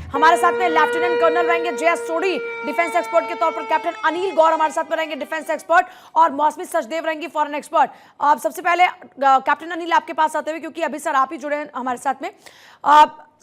हमारे साथ में लेफ्टिनेंट कर्नल रहेंगे जयेश सोढ़ी, डिफेंस एक्सपर्ट के तौर पर कैप्टन अनिल गौर हमारे साथ में रहेंगे, डिफेंस एक्सपर्ट, और मौसमी सचदेव रहेंगी, फॉरेन एक्सपर्ट। अब सबसे पहले कैप्टन अनिल आपके पास आते हुए, क्योंकि अभी सर आप ही जुड़े हैं हमारे साथ में।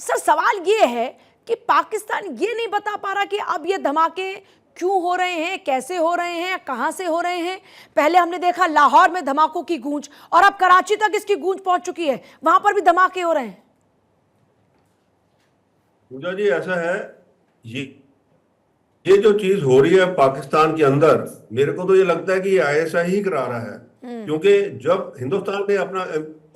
सर सवाल ये है कि पाकिस्तान ये नहीं बता पा रहा कि अब ये धमाके क्यों हो रहे हैं, कैसे हो रहे हैं, कहां से हो रहे हैं। पहले हमने देखा लाहौर में धमाकों की गूंज, और अब कराची तक इसकी गूंज पहुंच चुकी है, वहां पर भी धमाके हो रहे हैं। पूजा जी, ऐसा है, ये जो चीज हो रही है पाकिस्तान के अंदर, मेरे को तो ये लगता है कि ये आईएसआई ही करा रहा है। क्योंकि जब हिंदुस्तान ने अपना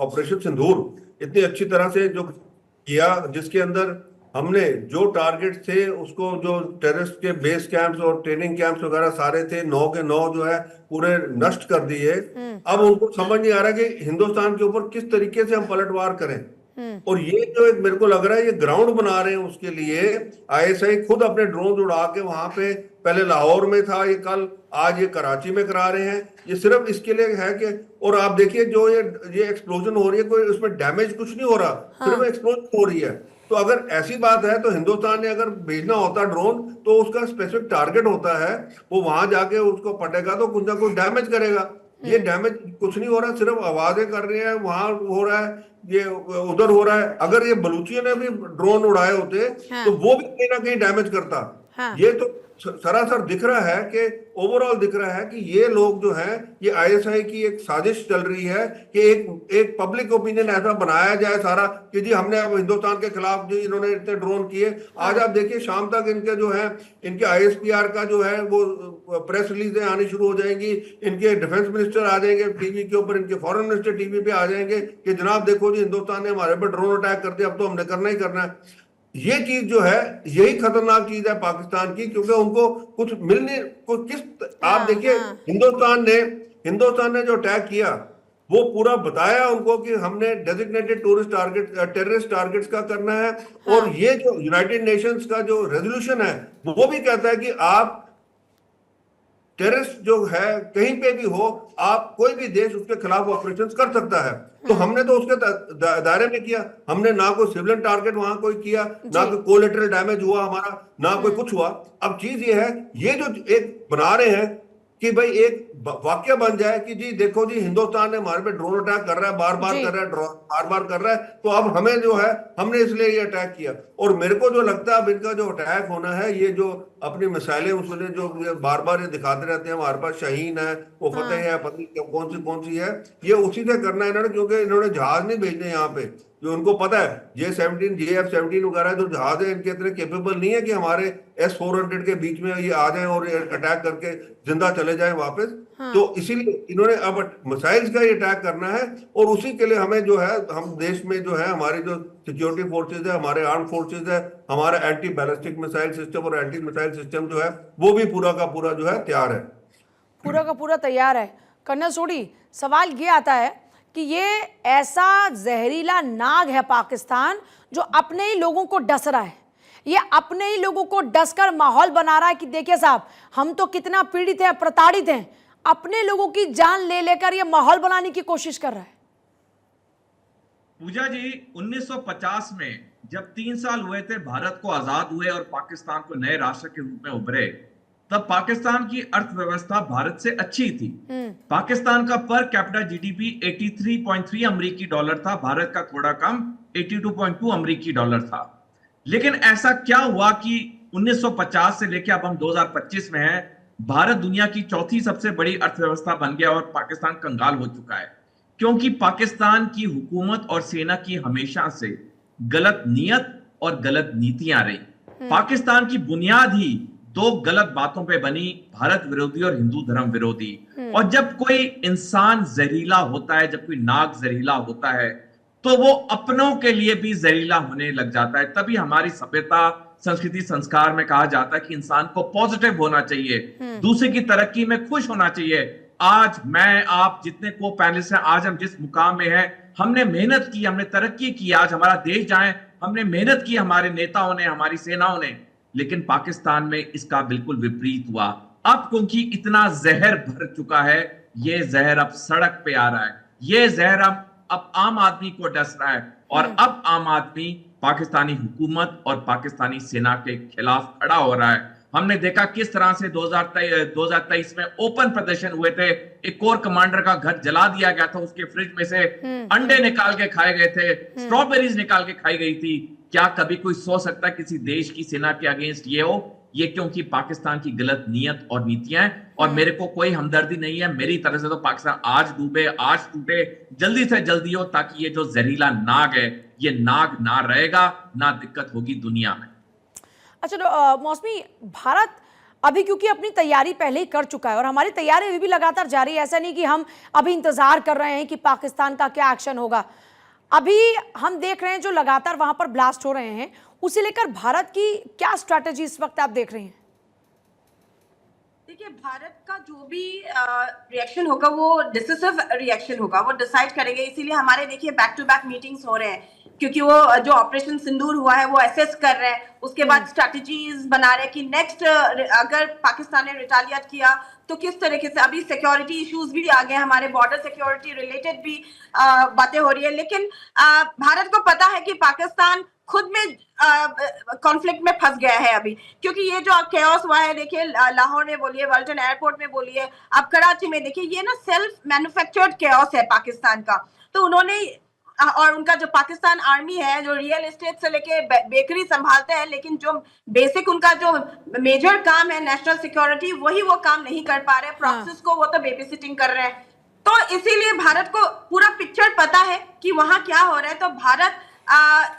ऑपरेशन सिंदूर इतनी अच्छी तरह से जो किया, जिसके अंदर हमने जो टारगेट थे उसको, जो टेररिस्ट के बेस कैंप्स और ट्रेनिंग कैंप्स वगैरह सारे थे, 9 के 9 जो है पूरे नष्ट कर दिए। अब उनको समझ नहीं आ रहा कि हिंदुस्तान के ऊपर किस तरीके से हम पलटवार करें। और ये जो एक मेरे को लग रहा है ये ग्राउंड बना रहे हैं उसके लिए। आईएसआई खुद अपने ड्रोन उड़ा के वहां पे, पहले लाहौर में था ये, कल आज ये कराची में करा रहे हैं। ये सिर्फ इसके लिए है कि, और आप देखिए जो ये एक्सप्लोजन हो रही है, कोई उसमें डैमेज कुछ नहीं हो रहा, सिर्फ एक्सप्लोजन हो रही है। तो अगर ऐसी बात है तो हिंदुस्तान ने अगर भेजना होता ड्रोन, तो उसका स्पेसिफिक टारगेट होता है, वो वहां जाके उसको पटेगा तो कुछ ना कुछ डैमेज करेगा। ये डैमेज कुछ नहीं हो रहा, सिर्फ आवाजें कर रहे हैं, वहां हो रहा है, ये उधर हो रहा है। अगर ये बलूचियों ने भी ड्रोन उड़ाए होते तो वो भी कहीं ना कहीं डैमेज करता। ये तो सरासर दिख रहा है कि ओवरऑल दिख रहा है कि ये लोग जो है, ये आईएसआई की एक साजिश चल रही है कि एक पब्लिक ओपिनियन ऐसा बनाया जाए सारा कि जी हमने अब हिंदुस्तान के खिलाफ जो इन्होंने इतने ड्रोन किए। आज आप देखिए शाम तक इनके जो है, इनके आईएसपीआर का जो है वो प्रेस रिलीजें आनी शुरू हो जाएंगी, इनके डिफेंस मिनिस्टर आ जाएंगे टीवी के ऊपर, इनके फॉरेन मिनिस्टर टीवी पे आ जाएंगे कि जनाब देखो जी हिंदुस्तान ने हमारे पर ड्रोन अटैक कर दिया, अब तो हमने करना ही करना है। ये चीज जो है, यही खतरनाक चीज है पाकिस्तान की, क्योंकि उनको कुछ मिलने कुछ आप देखिए हिंदुस्तान ने जो अटैक किया वो पूरा बताया उनको कि हमने designated tourist target, terrorist targets का करना है। और ये जो यूनाइटेड नेशंस का जो रेजोल्यूशन है वो भी कहता है कि आप टेररिस्ट जो है कहीं पे भी हो, आप कोई भी देश उसके खिलाफ ऑपरेशंस कर सकता है। तो हमने तो उसके दायरे में किया, हमने ना कोई सिविलियन टारगेट वहां कोई किया, ना कोई कोलेटरल डैमेज हुआ हमारा, ना कोई कुछ हुआ। अब चीज ये है, ये जो एक बना रहे हैं कि भाई एक वाक्य बन जाए कि जी देखो जी हिंदुस्तान ने हमारे पे ड्रोन अटैक कर रहा है, बार बार कर रहा है, बार बार कर रहा है, तो अब हमें जो है, हमने इसलिए ये अटैक किया। और मेरे को जो लगता है अब इनका जो अटैक होना है, ये जो अपनी मिसाइलें उसमें जो बार बार ये दिखाते रहते हैं, हमारे पास शाहीन है, वो फतेह है, पता नहीं कौन सी है, ये उसी से करना है इन्होंने। क्योंकि इन्होंने जहाज नहीं भेजने यहाँ पे, जो उनको पता है J-17 JF-17 वगैरह जो जहाज है इनके इतने केपेबल नहीं है कि हमारे S-400 के बीच में ये आ जाएं और अटैक करके जिंदा चले जाएं वापस। तो इसीलिए इन्होंने अब मिसाइल्स का ये अटैक करना है। और उसी के लिए हमें जो है, हम देश में जो है हमारी जो सिक्योरिटी फोर्सेज है, हमारे आर्म फोर्सेज है, हमारा एंटी बैलिस्टिक मिसाइल सिस्टम और एंटी मिसाइल सिस्टम जो है वो भी पूरा का पूरा जो है तैयार है, पूरा का पूरा तैयार है। कर्नल सोढ़ी, सवाल ये आता है कि ये ऐसा जहरीला नाग है पाकिस्तान जो अपने ही लोगों को डस रहा है, ये अपने ही लोगों को डसकर माहौल बना रहा है कि देखिए साहब हम तो कितना पीड़ित हैं, प्रताड़ित हैं, अपने लोगों की जान ले लेकर ये माहौल बनाने की कोशिश कर रहा है। पूजा जी, 1950 में जब 3 साल हुए थे भारत को आजाद हुए और पाकिस्तान को नए राष्ट्र के रूप में उभरे, तब पाकिस्तान की अर्थव्यवस्था भारत से अच्छी थी। पाकिस्तान का पर कैपिटा जीडीपी 83.3 अमेरिकी डॉलर था, भारत का थोड़ा कम 82.2 अमेरिकी डॉलर था। लेकिन ऐसा क्या हुआ कि 1950 से लेकर अब हम 2025 में हैं, भारत दुनिया की चौथी सबसे बड़ी अर्थव्यवस्था बन गया और पाकिस्तान कंगाल हो चुका है? क्योंकि पाकिस्तान की हुकूमत और सेना की हमेशा से गलत नियत और गलत नीतियां रही। पाकिस्तान की बुनियाद ही 2 गलत बातों पे बनी, भारत विरोधी और हिंदू धर्म विरोधी। और जब कोई इंसान जहरीला होता है, जब कोई नाग जहरीला होता है, तो वो अपनों के लिए भी जहरीला होने लग जाता है। तभी हमारी सभ्यता, संस्कृति, संस्कार में कहा जाता है कि इंसान को पॉजिटिव होना चाहिए, दूसरे की तरक्की में खुश होना चाहिए। आज मैं, आप, जितने को पैनलिस्ट हैं, आज हम जिस मुकाम में हैं, हमने मेहनत की, हमने तरक्की की, आज हमारा देश जाए, हमने मेहनत की, हमारे नेताओं ने, हमारी सेनाओं ने। लेकिन पाकिस्तान में इसका बिल्कुल विपरीत हुआ। अब क्योंकि इतना जहर भर चुका है, ये जहर अब सड़क पे आ रहा है, ये जहर अब आम आदमी को डस रहा है। और अब आम आदमी पाकिस्तानी हुकूमत और पाकिस्तानी सेना के खिलाफ खड़ा हो रहा है। हमने देखा किस तरह से 2023 में ओपन प्रदर्शन हुए थे। एक कोर कमांडर का घर जला दिया गया था, उसके फ्रिज में से अंडे निकाल के खाए गए थे, स्ट्रॉबेरीज निकाल के खाई गई थी। क्या कभी कोई सोच सकता है किसी देश की सेना के अगेंस्ट ये हो? ये क्योंकि पाकिस्तान की गलत नीयत और नीतियां हैं। और मेरे को कोई हमदर्दी नहीं है, मेरी तरफ से तो पाकिस्तान आज डूबे, आज टूटे, जल्दी से जल्दी हो, ताकि ये जो जहरीला नाग है, ये नाग ना रहेगा, ना दिक्कत होगी दुनिया में। अच्छा तो मौसमी, भारत अभी क्योंकि अपनी तैयारी पहले ही कर चुका है और हमारी तैयारी अभी भी लगातार जारी है, ऐसा नहीं कि हम अभी इंतजार कर रहे हैं कि पाकिस्तान का क्या एक्शन होगा। अभी हम देख रहे हैं जो लगातार वहां पर ब्लास्ट हो रहे हैं, उसे लेकर भारत की क्या स्ट्रैटेजी इस वक्त आप देख रहे हैं? देखिए, भारत का जो भी रिएक्शन होगा वो डिसिसिव रिएक्शन होगा, वो डिसाइड करेंगे। इसीलिए हमारे देखिए बैक टू बैक मीटिंग्स हो रहे हैं, क्योंकि वो जो ऑपरेशन सिंदूर हुआ है वो असेस कर रहे हैं, उसके बाद स्ट्रैटेजीज बना रहे हैं कि नेक्स्ट अगर पाकिस्तान ने रिटालिएट किया तो किस तरीके से। अभी सिक्योरिटी इश्यूज भी आ गए, हमारे बॉर्डर सिक्योरिटी रिलेटेड भी बातें हो रही है। लेकिन भारत को पता है कि पाकिस्तान खुद में कॉन्फ्लिक्ट में फंस गया है अभी, क्योंकि ये जो केओस हुआ है, देखिए लाहौर में बोलिए, वाल्टन एयरपोर्ट में बोलिए, अब कराची में देखिए, ये ना सेल्फ मैन्युफैक्चर्ड केओस है पाकिस्तान का। तो उन्होंने और उनका जो पाकिस्तान आर्मी है, जो रियल एस्टेट से लेके बेकरी संभालते हैं, लेकिन जो बेसिक उनका जो मेजर काम है नेशनल सिक्योरिटी, वही वो काम नहीं कर पा रहे। प्रॉक्सीज को वो तो बेबी सिटिंग कर रहे हैं। तो इसीलिए भारत को पूरा पिक्चर पता है कि वहां क्या हो रहा है। तो भारत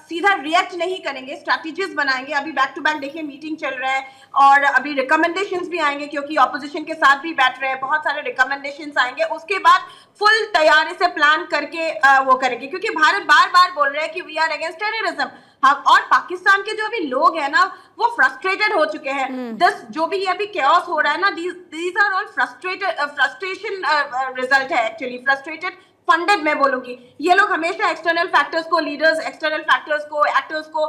सीधा रिएक्ट नहीं करेंगे, स्ट्रैटेजीज बनाएंगे। अभी बैक टू बैक देखिए मीटिंग चल रहा है और अभी रिकमेंडेशंस भी आएंगे, क्योंकि ऑपोजिशन के साथ भी बैठ रहे हैं, बहुत सारे रिकमेंडेशंस आएंगे। उसके बाद फुल तैयारी से प्लान करके वो करेंगे, क्योंकि भारत बार बार बोल रहे हैं कि वी आर अगेंस्ट टेररिज्म। हम और पाकिस्तान के जो भी लोग हैं ना, वो फ्रस्ट्रेटेड हो चुके हैं। जो भी ये अभी केओस हो रहा है ना, these are all frustration result है एक्चुअली, फ्रस्ट्रेटेड फंडेड मैं बोलूंगी। ये लोग हमेशा एक्सटर्नल फैक्टर्स को, लीडर्स एक्सटर्नल फैक्टर्स को, एक्टर्स को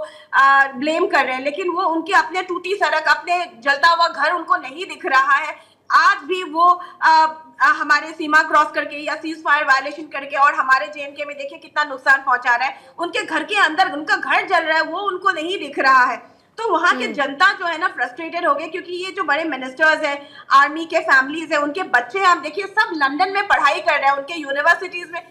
ब्लेम कर रहे हैं, लेकिन वो उनके अपने टूटी सड़क, अपने जलता हुआ घर उनको नहीं दिख रहा है। आज भी वो हमारे सीमा क्रॉस करके या सीज फायर वायलेशन करके और हमारे जेएनके में देखिए कितना नुकसान पहुंचा रहा है। उनके घर के अंदर उनका घर जल रहा है, वो उनको नहीं दिख रहा है। तो वहां के जनता जो है ना फ्रस्ट्रेटेड हो गए, क्योंकि ये जो बड़े मिनिस्टर्स हैं, आर्मी के फैमिलीज है, उनके बच्चे आप देखिए सब लंदन में पढ़ाई कर रहे हैं, उनके यूनिवर्सिटीज में।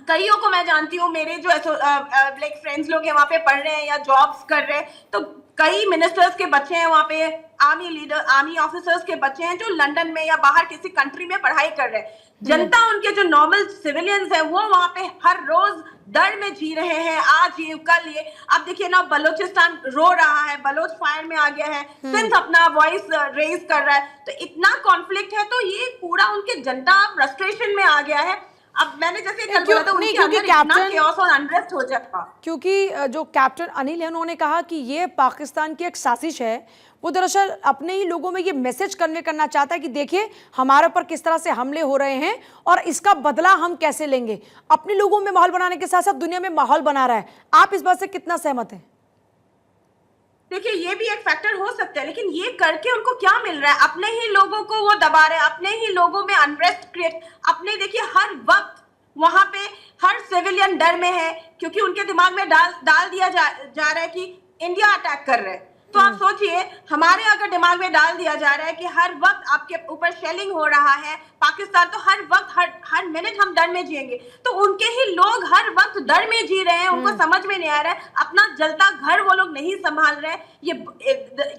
कईयों को मैं जानती हूँ, मेरे जो लाइक फ्रेंड्स लोग हैं वहाँ पे पढ़ रहे हैं या जॉब्स कर रहे हैं। तो कई मिनिस्टर्स के बच्चे हैं वहाँ पे, आर्मी लीडर, आर्मी ऑफिसर्स के बच्चे हैं जो लंदन में या बाहर किसी कंट्री में पढ़ाई कर रहे हैं। जनता, उनके जो नॉर्मल सिविलियंस है, वो वहाँ पे हर रोज डर में जी रहे हैं। आज ये कल ये, अब देखिए ना बलोचिस्तान रो रहा है, बलोच फायर में आ गया है, सिंध अपना वॉइस रेज कर रहा है। तो इतना कॉन्फ्लिक्ट है, तो ये पूरा उनके जनता फ्रस्ट्रेशन में आ गया है। अब मैंने जैसे कल बोला था, उनके अंदर इतना केओस और अनरेस्ट हो जाएगा। क्योंकि जो कैप्टन अनिल है, उन्होंने कहा कि ये पाकिस्तान की एक साजिश है। वो दरअसल अपने ही लोगों में ये मैसेज कन्वे करना चाहता है कि देखिए हमारे ऊपर किस तरह से हमले हो रहे हैं और इसका बदला हम कैसे लेंगे। अपने लोगों में माहौल बनाने के साथ साथ दुनिया में माहौल बना रहा है। आप इस बात से कितना सहमत हैं? देखिए, ये भी एक फैक्टर हो सकता है, लेकिन ये करके उनको क्या मिल रहा है? अपने ही लोगों को वो दबा रहे हैं, अपने ही लोगों में अनरेस्ट क्रिएट। अपने देखिए हर वक्त वहां पे हर सिविलियन डर में है, क्योंकि उनके दिमाग में डाल दिया जा रहा है कि इंडिया अटैक कर रहे हैं। तो आप सोचिए, हमारे अगर दिमाग में डाल दिया जा रहा है कि हर वक्त आपके ऊपर शेलिंग हो रहा है पाकिस्तान, तो हर वक्त हर मिनट हम डर में जिएंगे। तो उनके ही लोग हर वक्त डर में जी रहे हैं, उनको समझ में नहीं आ रहा है, अपना जलता घर वो लोग नहीं संभाल रहे हैं।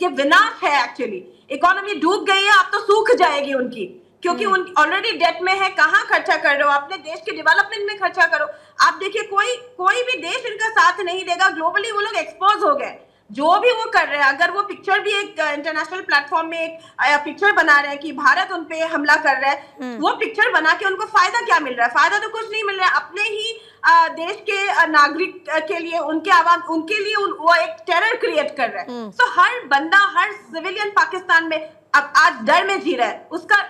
ये विनाश है एक्चुअली। इकोनॉमी डूब गई है, अब तो सूख जाएगी उनकी, क्योंकि उन ऑलरेडी डेट में है। कहाँ खर्चा कर रहे हो? अपने देश के डेवलपमेंट में खर्चा करो। आप देखिए कोई भी देश इनका साथ नहीं देगा। ग्लोबली वो लोग एक्सपोज हो गए, जो भी वो कर रहे हैं। अगर वो पिक्चर भी एक इंटरनेशनल प्लेटफॉर्म में एक पिक्चर बना रहे हैं कि भारत उन पे हमला कर रहा है, वो पिक्चर बना के उनको फायदा क्या मिल रहा है? फायदा तो कुछ नहीं मिल रहा है। अपने ही देश के नागरिक के लिए, उनके आवाम, उनके लिए वो एक टेरर क्रिएट कर रहा है। तो हर बंदा, हर सिविलियन पाकिस्तान में अब आज डर में जी रहा है। उसका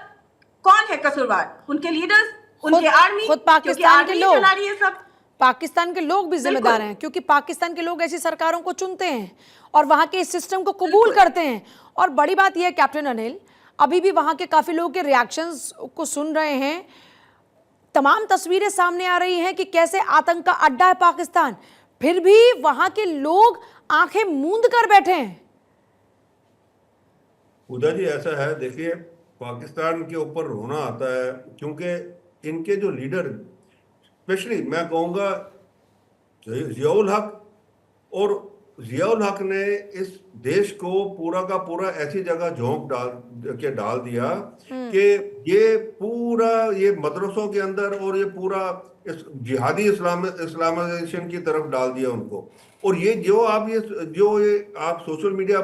कौन है कसूरवार? उनके लीडर्स, उनके आर्मी, खुद पाकिस्तान के लोग, चला रही है सब। पाकिस्तान के लोग भी जिम्मेदार हैं, क्योंकि पाकिस्तान के लोग ऐसी सरकारों को चुनते हैं और वहां के इस सिस्टम को कबूल करते हैं। और बड़ी बात यह है कैप्टन अनिल, अभी भी वहां के काफी लोगों के रिएक्शंस को सुन रहे हैं। तमाम तस्वीरें सामने आ रही हैं कि कैसे आतंक का अड्डा है पाकिस्तान। फिर भी वहां के लोग आंखें मूंद कर बैठे हैं। पूजा जी ऐसा है, देखिए पाकिस्तान के ऊपर रोना आता है क्योंकि इनके जो लीडर, स्पेशली मैं कहूँगा जियाउल हक, और जियाउल हक ने इस देश को पूरा का पूरा ऐसी जगह झोंक डाल दिया कि ये पूरा ये मदरसों के अंदर और ये पूरा इस जिहादी इस्लामाइजेशन की तरफ डाल दिया उनको। और ये जो आप सोशल मीडिया